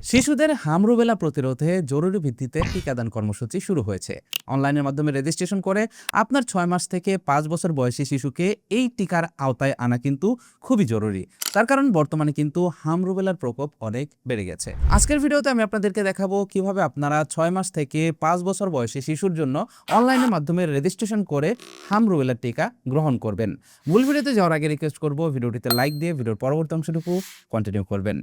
শিশুদের হাম-রুবেলা প্রতিরোধে জরুরি ভিত্তিতে টিকাদান কর্মসূচি শুরু হয়েছে। অনলাইনের মাধ্যমে রেজিস্ট্রেশন করে আপনার 6 মাস থেকে 5 বছর বয়সী শিশুকে এই টিকার আওতায় আনা কিন্তু খুবই জরুরি। তার কারণ বর্তমানে কিন্তু হাম-রুবেলার প্রকোপ অনেক বেড়ে গেছে। আজকের ভিডিওতে আমি আপনাদেরকে দেখাবো কিভাবে আপনারা 6 মাস থেকে 5 বছর বয়সী শিশুর জন্য অনলাইনের মাধ্যমে রেজিস্ট্রেশন করে হাম-রুবেলার টিকা গ্রহণ করবেন। মূল ভিডিওতে যাওয়ার আগে রিকোয়েস্ট করব ভিডিওটিতে লাইক দিয়ে ভিডিওর পরবর্তী অংশটুকু কন্টিনিউ করবেন।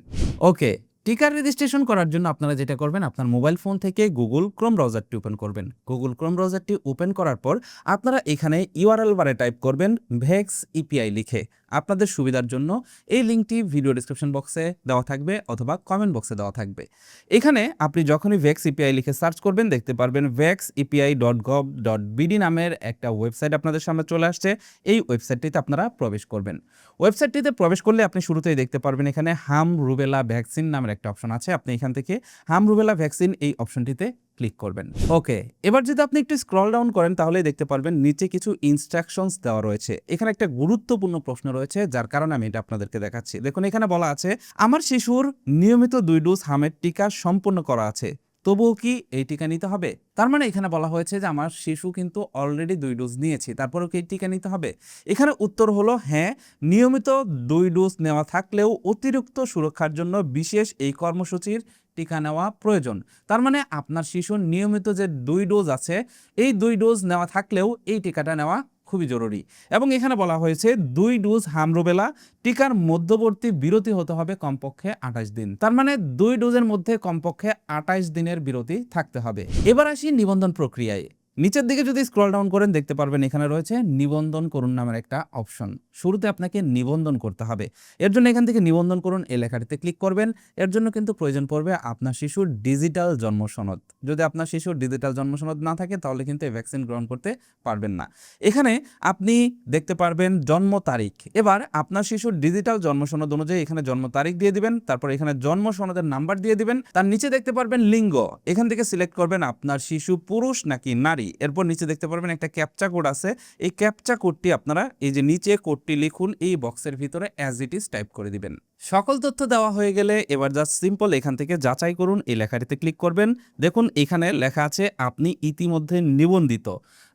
ওকে, টিকার রেজিস্ট্রেশন করার জন্য আপনারা যেটা করবেন, আপনার মোবাইল ফোন থেকে গুগল ক্রোম ব্রাউজারটি ওপেন করবেন। গুগল ক্রোম ব্রাউজারটি ওপেন করার পর আপনারা এখানে ইউআরএল বারে টাইপ করবেন ভ্যাক্স ইপিআই লিখে। আপনাদের সুবিধার জন্য এই লিঙ্কটি ভিডিও ডিসক্রিপশন বক্সে দেওয়া থাকবে অথবা কমেন্ট বক্সে দেওয়া থাকবে। এখানে আপনি যখনই ভ্যাক্স ইপিআই লিখে সার্চ করবেন দেখতে পারবেন vaxepi.gov.bd নামের একটা ওয়েবসাইট আপনাদের সামনে চলে আসছে। এই ওয়েবসাইটটিতে আপনারা প্রবেশ করবেন। ওয়েবসাইটটিতে প্রবেশ করলে আপনি শুরুতেই দেখতে পারবেন এখানে হাম-রুবেলা ভ্যাকসিন নামের একটা অপশন আছে। আপনি এখান থেকে হাম-রুবেলা ভ্যাকসিন এই অপশনটিতে ক্লিক করবেন। ওকে, এবার যদি আপনি একটু স্ক্রল ডাউন করেন তাহলে দেখতে পারবেন নিচে কিছু ইনস্ট্রাকশনস দেওয়া রয়েছে। এখানে একটা গুরুত্বপূর্ণ প্রশ্ন রয়েছে যার কারণে আমি এটা আপনাদেরকে দেখাচ্ছি। দেখুন এখানে বলা আছে, আমার শিশুর নিয়মিত 2 ডোজ হামের টিকা সম্পূর্ণ করা আছে, তবুও কি এই টিকা নিতে হবে? তার মানে এখানে বলা হয়েছে যে আমার শিশু কিন্তু অলরেডি 2 ডোজ নিয়েছে, তারপরেও কি এই টিকা নিতে হবে? এখানে উত্তর হলো হ্যাঁ, নিয়মিত 2 ডোজ নেওয়া থাকলেও অতিরিক্ত সুরক্ষার জন্য বিশেষ এই কর্মসূচির টিকা নেওয়া প্রয়োজন। তার মানে আপনার শিশুর নিয়মিত যে 2 ডোজ আছে, এই 2 ডোজ নেওয়া থাকলেও এই টিকাটা নেওয়া খুবই জরুরি। এবং এখানে বলা হয়েছে 2 ডোজ হাম-রুবেলা টিকার মধ্যবর্তী বিরতি হতে হবে কমপক্ষে 28 দিন। তার মানে 2 ডোজের মধ্যে কমপক্ষে 28 দিনের বিরতি থাকতে হবে। এবার আসি নিবন্ধন প্রক্রিয়ায়। নিচের দিকে যদি স্ক্রল ডাউন করেন দেখতে পারবেন এখানে রয়েছে নিবন্ধন করুন নামের একটা অপশন। শুরুতে আপনাকে নিবন্ধন করতে হবে। এর জন্য এখান থেকে নিবন্ধন করুন এই লেখাটিতে ক্লিক করবেন। এর জন্য কিন্তু প্রয়োজন পড়বে আপনার শিশুর ডিজিটাল জন্ম সনদ। যদি আপনার শিশুর ডিজিটাল জন্ম সনদ না থাকে তাহলে কিন্তু এই ভ্যাকসিন গ্রহণ করতে পারবেন না। এখানে আপনি দেখতে পারবেন জন্ম তারিখ। এবার আপনার শিশুর ডিজিটাল জন্ম সনদ অনুযায়ী এখানে জন্ম তারিখ দিয়ে দিবেন, তারপর এখানে জন্ম সনদের নাম্বার দিয়ে দিবেন। তার নিচে দেখতে পারবেন লিঙ্গ। এখান থেকে সিলেক্ট করবেন আপনার শিশু পুরুষ নাকি নারী। এরপর নিচে দেখতে পারবেন একটা ক্যাপচা কোড আছে। এই ক্যাপচা কোডটি আপনারা এই যে নিচে কোডটি লিখুন এই বক্সের ভিতরে অ্যাজ ইট ইজ টাইপ করে দিবেন। সকল তথ্য দেওয়া হয়ে গেলে এবার জাস্ট সিম্পল এখান থেকে যাচাই করুন এই লেখাটিতে ক্লিক করবেন। দেখুন এখানে লেখা আছে আপনি ইতিমধ্যে নিবন্ধিত।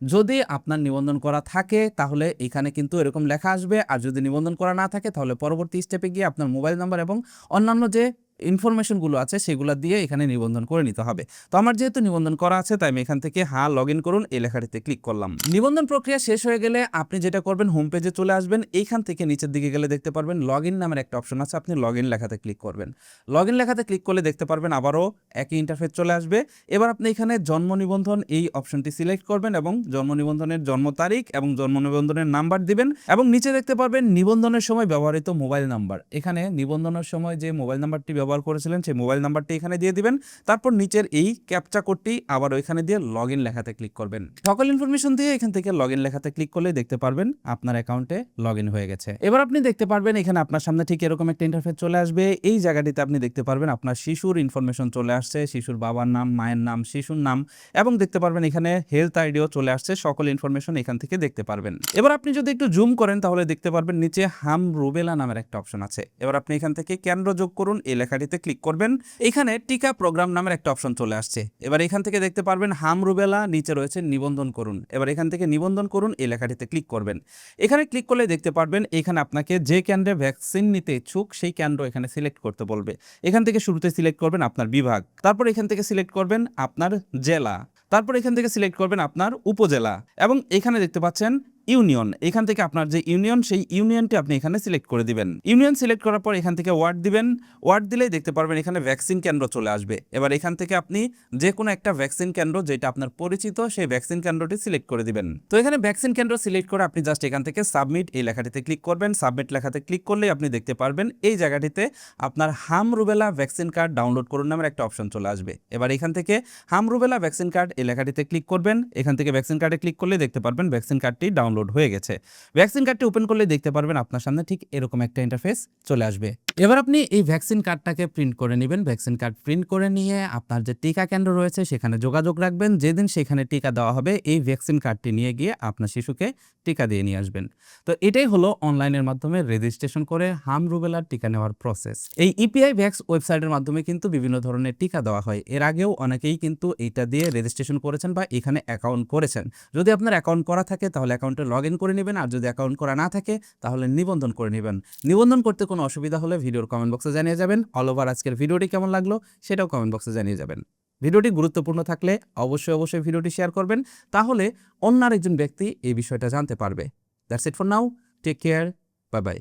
যদি আপনার নিবন্ধন করা থাকে তাহলে এখানে কিন্তু এরকম লেখা আসবে, আর যদি নিবন্ধন করা না থাকে তাহলে পরবর্তী স্টেপে গিয়ে আপনার মোবাইল নাম্বার এবং অন্যান্য যে ইনফরমেশনগুলো আছে সেগুলো দিয়ে এখানে নিবন্ধন করে নিতে হবে। তো আমার যেহেতু নিবন্ধন করা আছে তাই আমি এখান থেকে হ্যাঁ লগ ইন করুন এই লেখাটিতে ক্লিক করলাম। নিবন্ধন প্রক্রিয়া শেষ হয়ে গেলে আপনি যেটা করবেন হোম পেজে চলে আসবেন। এইখান থেকে নিচের দিকে গেলে দেখতে পারবেন লগ ইন নামের একটা অপশন আছে। আপনি লগ ইন লেখাতে ক্লিক করবেন। লগ ইন লেখাতে ক্লিক করলে দেখতে পারবেন আবারও একই ইন্টারফেস চলে আসবে। এবার আপনি এখানে জন্ম নিবন্ধন এই অপশনটি সিলেক্ট করবেন এবং জন্ম নিবন্ধনের জন্ম তারিখ এবং জন্ম নিবন্ধনের নাম্বার দিবেন এবং নিচে দেখতে পারবেন নিবন্ধনের সময় ব্যবহৃত মোবাইল নাম্বার। এখানে নিবন্ধনের সময় যে মোবাইল নাম্বারটি ব্যবহার করেছিলেন সেই মোবাইল নাম্বারটি এখানে দিয়ে দিবেন। তারপর নিচের এই ক্যাপচা কোডটি আবার ওইখানে দিয়ে লগ ইন লেখাতে ক্লিক করবেন। সকল ইনফরমেশন দিয়ে এখান থেকে লগ ইন লেখাতে ক্লিক করলে দেখতে পারবেন আপনার অ্যাকাউন্টে লগ ইন হয়ে গেছে। এবার আপনি দেখতে পারবেন এখানে আপনার সামনে ঠিক এরকম একটা ইন্টারফেস চলে আসবে। এই জায়গাটিতে আপনি দেখতে পারবেন আপনার শিশুর ইনফরমেশন চলে আসছে, শিশুর বাবার নাম, মায়ের নাম, শিশুর নাম এবং দেখতে পারবেন এখানে হেলথ আইডিও চলে আসছে। সকল ইনফরমেশন এখান থেকে দেখতে পারবেন। এবার আপনি যদি একটু জুম করেন তাহলে দেখতে পারবেন নিচে হাম-রুবেলা নামের একটা অপশন আছে। এবার আপনি এখান থেকে কেন্দ্র যোগ করুন এই লেখাটিতে ক্লিক করবেন। এখানে টিকা প্রোগ্রাম নামের একটা অপশন চলে আসছে। এবার এখান থেকে দেখতে পারবেন হাম-রুবেলা, নিচে রয়েছে নিবন্ধন করুন। এবার এখান থেকে নিবন্ধন করুন এই লেখাটিতে ক্লিক করবেন। এখানে ক্লিক করলে দেখতে পারবেন এখানে আপনাকে যে কেন্দ্রে ভ্যাকসিন নিতে ইচ্ছুক সেই কেন্দ্র এখানে সিলেক্ট করতে বলবে। এখান থেকে শুরুতে সিলেক্ট করবেন আপনার বিভাগ, তারপর এখান থেকে সিলেক্ট করবেন আপনার জেলা, তারপর এখান থেকে সিলেক্ট করবেন আপনার উপজেলা এবং এখানে দেখতে পাচ্ছেন ইউনিয়ন। এখান থেকে আপনার যে ইউনিয়ন সেই ইউনিয়নটি আপনি এখানে সিলেক্ট করে দিবেন। ইউনিয়ন সিলেক্ট করার পর এখান থেকে ওয়ার্ড দিবেন। ওয়ার্ড দিলেই দেখতে পারবেন এখানে ভ্যাকসিন কেন্দ্র চলে আসবে। এবার এখান থেকে আপনি যে কোনো একটা ভ্যাকসিন কেন্দ্র যেটা আপনার পরিচিত সেই ভ্যাকসিন কেন্দ্রটি সিলেক্ট করে দিবেন। তো এখানে ভ্যাকসিন কেন্দ্র সিলেক্ট করে আপনি জাস্ট এখান থেকে সাবমিট এই লেখাটিতে ক্লিক করবেন। সাবমিট লেখাতে ক্লিক করলেই আপনি দেখতে পারবেন এই জায়গাটিতে আপনার হাম-রুবেলা ভ্যাকসিন কার্ড ডাউনলোড করুন নামের একটা অপশন চলে আসবে। এবার এখান থেকে হাম-রুবেলা ভ্যাকসিন কার্ড এই লেখাটিতে ক্লিক করবেন। এখান থেকে ভ্যাকসিন কার্ডে ক্লিক করলে দেখতে পারবেন ভ্যাকসিন কার্ডটি ডাউনলোড ডাউনলোড হয়ে গেছে। ভ্যাকসিন কার্ডটি ওপেন করলে দেখতে পারবেন আপনার সামনে ঠিক এরকম একটা ইন্টারফেস চলে আসবে। এবার আপনি এই ভ্যাকসিন কার্ডটাকে প্রিন্ট করে নেবেন। ভ্যাকসিন কার্ড প্রিন্ট করে নিয়ে আপনার যে টিকা কেন্দ্র রয়েছে সেখানে যোগাযোগ রাখবেন। যেদিন সেখানে টিকা দেওয়া হবে এই ভ্যাকসিন কার্ডটি নিয়ে গিয়ে আপনার শিশুকে টিকা দিয়ে নিয়ে আসবেন। তো এটাই হলো অনলাইনের মাধ্যমে রেজিস্ট্রেশন করে হাম রুবেলার টিকা নেওয়ার প্রসেস। এই ইপিআই ভ্যাক্স ওয়েবসাইটের মাধ্যমে কিন্তু বিভিন্ন ধরনের টিকা দেওয়া হয়। এর আগেও অনেকেই কিন্তু এইটা দিয়ে রেজিস্ট্রেশন করেছেন বা এখানে অ্যাকাউন্ট করেছেন। যদি আপনার অ্যাকাউন্ট করা থাকে তাহলে অ্যাকাউন্টে লগ ইন করে নেবেন, আর যদি অ্যাকাউন্ট করা না থাকে তাহলে নিবন্ধন করে নেবেন। নিবন্ধন করতে কোনো অসুবিধা হলে ভিডিওর কমেন্ট বক্সে জানিয়ে যাবেন। অল ওভার আজকের ভিডিওটি কেমন লাগলো সেটাও কমেন্ট বক্সে জানিয়ে যাবেন। ভিডিওটি গুরুত্বপূর্ণ থাকলে অবশ্যই ভিডিওটি শেয়ার করবেন, তাহলে অন্য আরেকজন ব্যক্তি এই বিষয়টা জানতে পারবে। That's it for now, take care, bye by.